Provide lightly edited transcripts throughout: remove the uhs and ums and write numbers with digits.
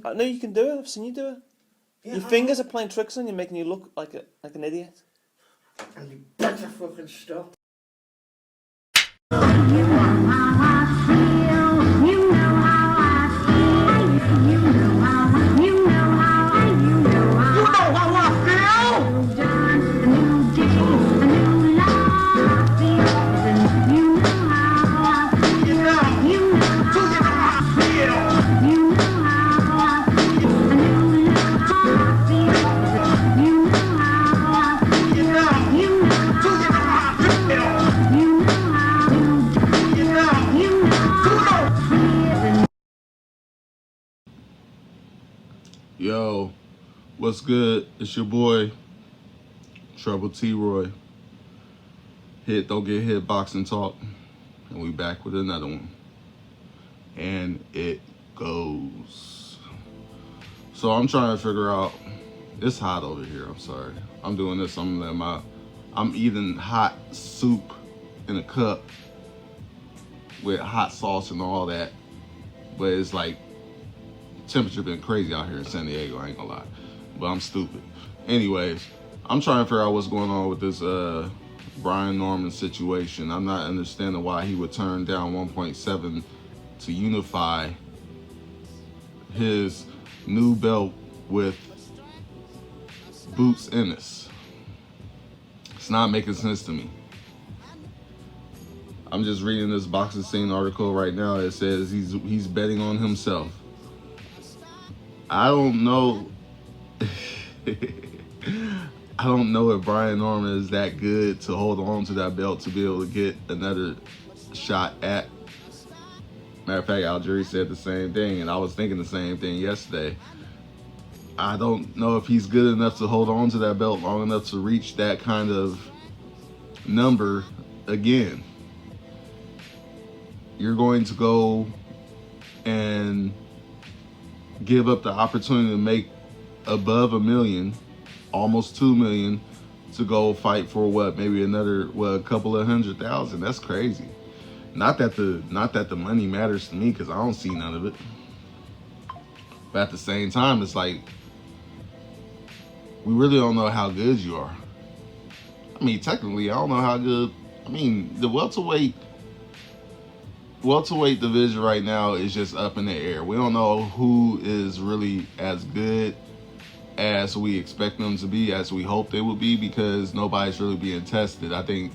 I know you can do it. I've seen you do it. Yeah, Your fingers are playing tricks on you, making you look like an idiot. And you better fucking stop. Yo, what's good? It's your boy, Trouble T-Roy. Hit, don't get hit, boxing talk. And we back with another one. And it goes. So I'm trying to figure out, it's hot over here, I'm sorry. I'm doing this, I'm eating hot soup in a cup with hot sauce and all that. But it's like, temperature been crazy out here in San Diego, I ain't gonna lie. But I'm stupid. Anyways, I'm trying to figure out what's going on with this Brian Norman situation. I'm not understanding why he would turn down 1.7 to unify his new belt with Boots Ennis. It's not making sense to me. I'm just reading this Boxing Scene article right now. It says he's betting on himself. I don't know. I don't know if Brian Norman is that good to hold on to that belt to be able to get another shot at. Matter of fact, Algieri said the same thing, and I was thinking the same thing yesterday. I don't know if he's good enough to hold on to that belt long enough to reach that kind of number again. You're going to go and give up the opportunity to make above $1 million, almost $2 million, to go fight for what, maybe another, a couple of 100,000. That's crazy. Not that the money matters to me, because I don't see none of it. But at the same time, it's like, we really don't know how good you are. I mean, technically, I don't know how good. I mean, the welterweight division right now is just up in the air. We don't know who is really as good as we expect them to be, as we hope they will be, because nobody's really being tested. I think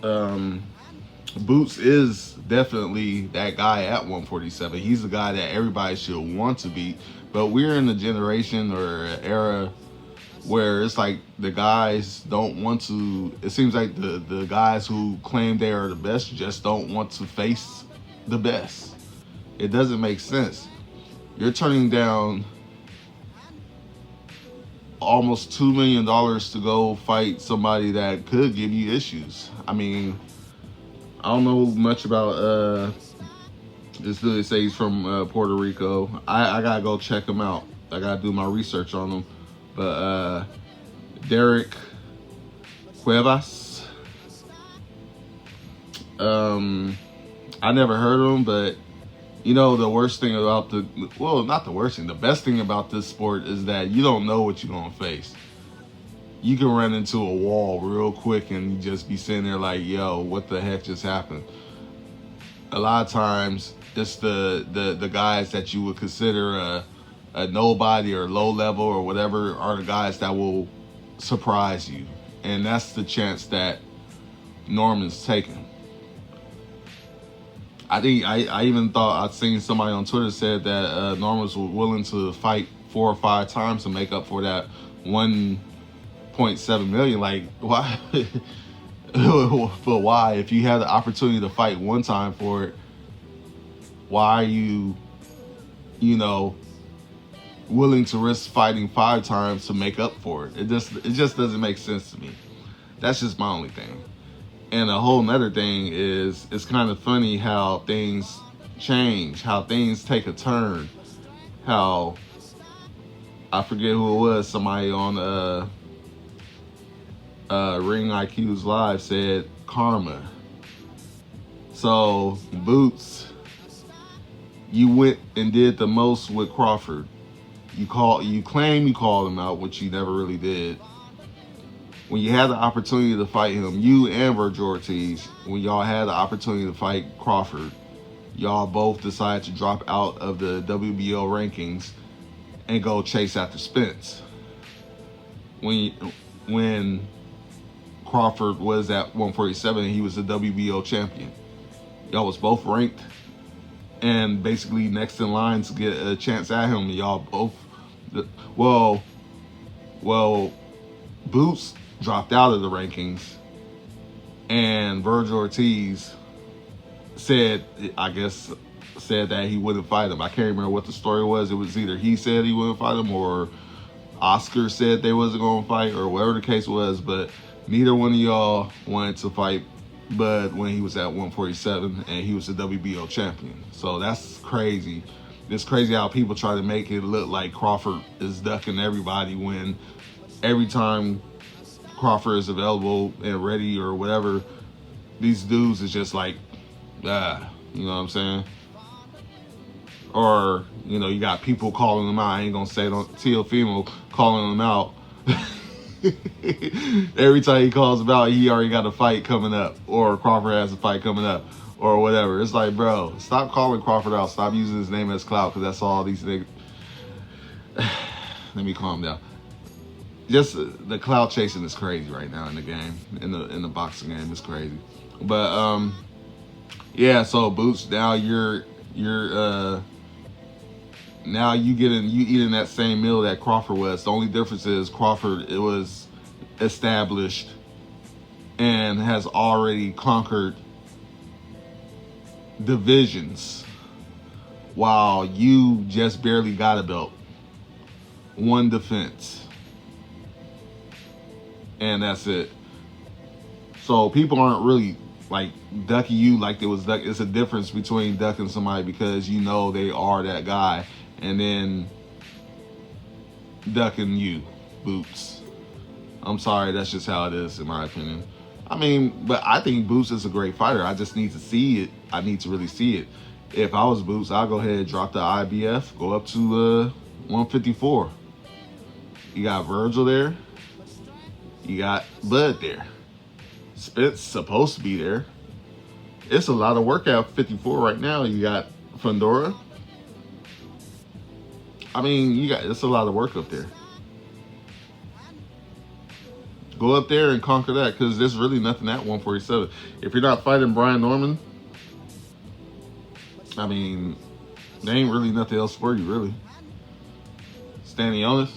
Boots is definitely that guy at 147. He's the guy that everybody should want to beat. But we're in a generation or an era where it's like the guys don't want to, it seems like the guys who claim they are the best just don't want to face the best. It doesn't make sense. You're turning down almost $2 million to go fight somebody that could give you issues. I mean, I don't know much about this dude. Say he's from Puerto Rico. I gotta go check him out. I gotta do my research on him. But Derek Cuevas, I never heard of him, but you know, the worst thing about not the worst thing, the best thing about this sport is that you don't know what you're gonna face. You can run into a wall real quick and just be sitting there like, yo, what the heck just happened? A lot of times, it's the guys that you would consider a nobody or low level or whatever are the guys that will surprise you. And that's the chance that Norman's taking. I think I even thought I'd seen somebody on Twitter said that Norman was willing to fight 4 or 5 times to make up for that 1.7 million. Like, why? But why? If you had the opportunity to fight one time for it, why are you willing to risk fighting 5 times to make up for it? It just doesn't make sense to me. That's just my only thing. And a whole nother thing is, it's kind of funny how things change, how things take a turn, how, I forget who it was, somebody on Ring IQ's live said karma. So Boots you went and did the most with Crawford. You claim you called him out, which you never really did. When you had the opportunity to fight him, you and Virgil Ortiz, when y'all had the opportunity to fight Crawford, y'all both decided to drop out of the WBO rankings and go chase after Spence. When Crawford was at 147 and he was the WBO champion, y'all was both ranked and basically next in line to get a chance at him. Y'all both, well, Boots dropped out of the rankings, and Virgil Ortiz said that he wouldn't fight him. I can't remember what the story was. It was either he said he wouldn't fight him or Oscar said they wasn't going to fight, or whatever the case was, but neither one of y'all wanted to fight Bud when he was at 147 and he was the WBO champion. So that's crazy. It's crazy how people try to make it look like Crawford is ducking everybody when every time Crawford is available and ready or whatever, these dudes is just like, you know what I'm saying? Or, you know, you got people calling them out. I ain't gonna say it on Teofimo calling them out. Every time he calls him out, he already got a fight coming up, or Crawford has a fight coming up, or whatever. It's like, bro, stop calling Crawford out. Stop using his name as clout, because that's all these niggas. Let me calm down. Just the clout chasing is crazy right now in the game, in the boxing game. It's crazy. But yeah. So Boots, now now you eating that same meal that Crawford was. The only difference is Crawford, it was established and has already conquered divisions, while you just barely got a belt, one defense, and that's it. So people aren't really like ducking you like there was it's a difference between ducking somebody because you know they are that guy, and then ducking you, Boots. I'm sorry, that's just how it is in my opinion. I mean, but I think Boots is a great fighter. I just need to see it. I need to really see it. If I was Boots, I'll go ahead and drop the IBF, go up to 154. You got Virgil there. You got Bud there. Spence supposed to be there. It's a lot of work at 54 right now. You got Fundora. I mean, it's a lot of work up there. Go up there and conquer that, because there's really nothing at 147. If you're not fighting Brian Norman, I mean, there ain't really nothing else for you, really. Standing Ennis,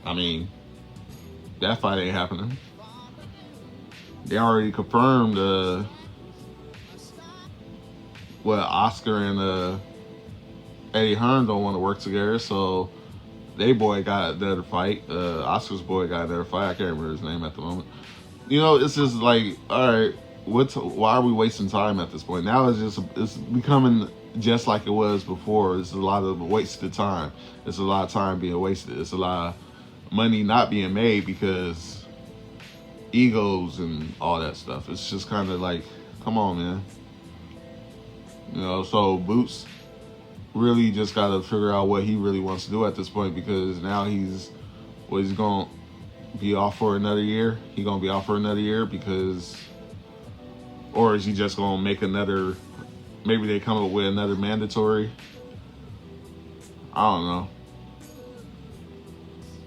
I mean, that fight ain't happening. They already confirmed Oscar and Eddie Hearn don't want to work together, so they boy got another fight. Oscar's boy got another fight. I can't remember his name at the moment. You know, it's just like, all right, why are we wasting time at this point? Now it's becoming just like it was before. It's a lot of wasted time. It's a lot of time being wasted. It's a lot of money not being made because egos and all that stuff. It's just kind of like, come on, man. You know, so Boots really just got to figure out what he really wants to do at this point, because now he's going to be off for another year. He's going to be off for another year or is he just going to make another, maybe they come up with another mandatory? I don't know.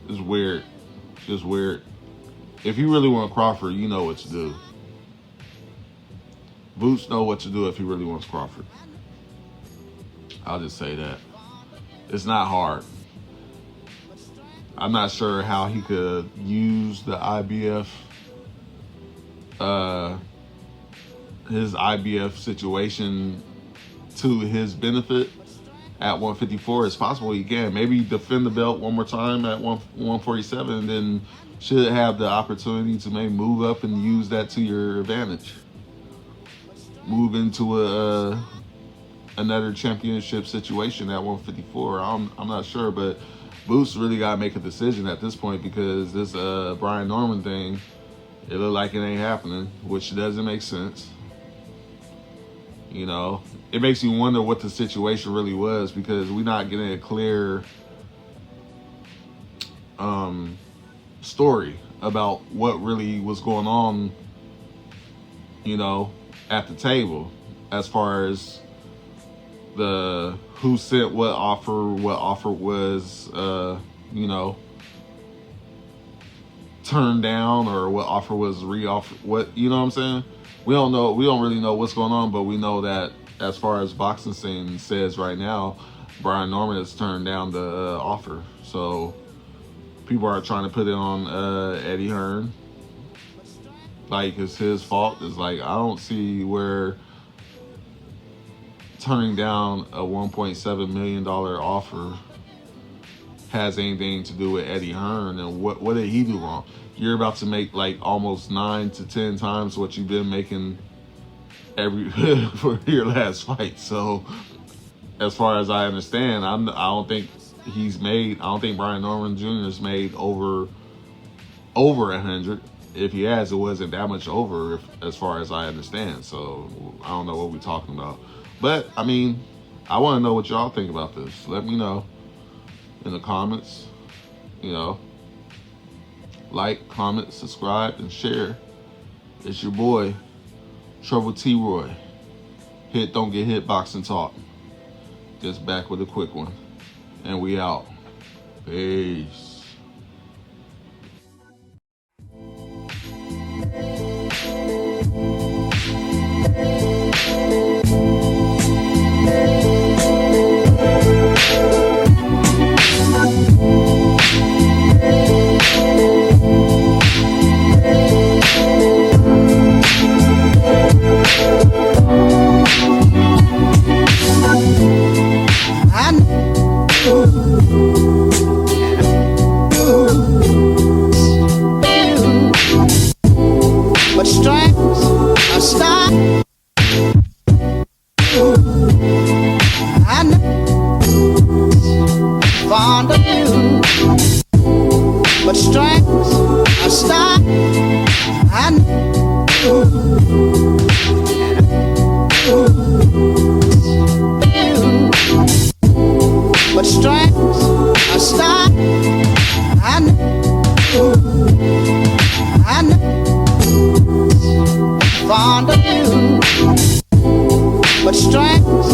It's weird. It's just weird. If you really want Crawford, you know what to do. Boots know what to do if he really wants Crawford. I'll just say that. It's not hard. I'm not sure how he could use the IBF, his IBF situation to his benefit at 154. It's possible he can. Maybe defend the belt one more time at 147, and then should have the opportunity to maybe move up and use that to your advantage. Move into another championship situation at 154. I'm not sure, but Boots really got to make a decision at this point, because this Brian Norman thing, it look like it ain't happening, which doesn't make sense. You know, it makes you wonder what the situation really was because we're not getting a clear story about what really was going on, you know, at the table as far as the who sent what offer was, you know, turned down, or what offer was re-offered. What, you know what I'm saying? We don't know. We don't really know what's going on, but we know that as far as boxing scene says right now, Brian Norman has turned down the offer. So people are trying to put it on Eddie Hearn, like it's his fault. It's like, I don't see where turning down a $1.7 million offer has anything to do with Eddie Hearn. And what did he do wrong? You're about to make like almost 9 to 10 times what you've been making for your last fight. So as far as I understand, I don't think Brian Norman Jr. has made over 100. If he has, it wasn't that much over, as far as I understand. So I don't know what we're talking about. But I mean, I want to know what y'all think about this. Let me know in the comments. You know, like, comment, subscribe, and share. It's your boy, Trouble T. Roy. Hit, don't get hit, boxing talk. Just back with a quick one. And we out. Peace. But stripes are stop. I know fond of you. But stripes are stop. I know but stripes are stop. I know fond of you, but stripes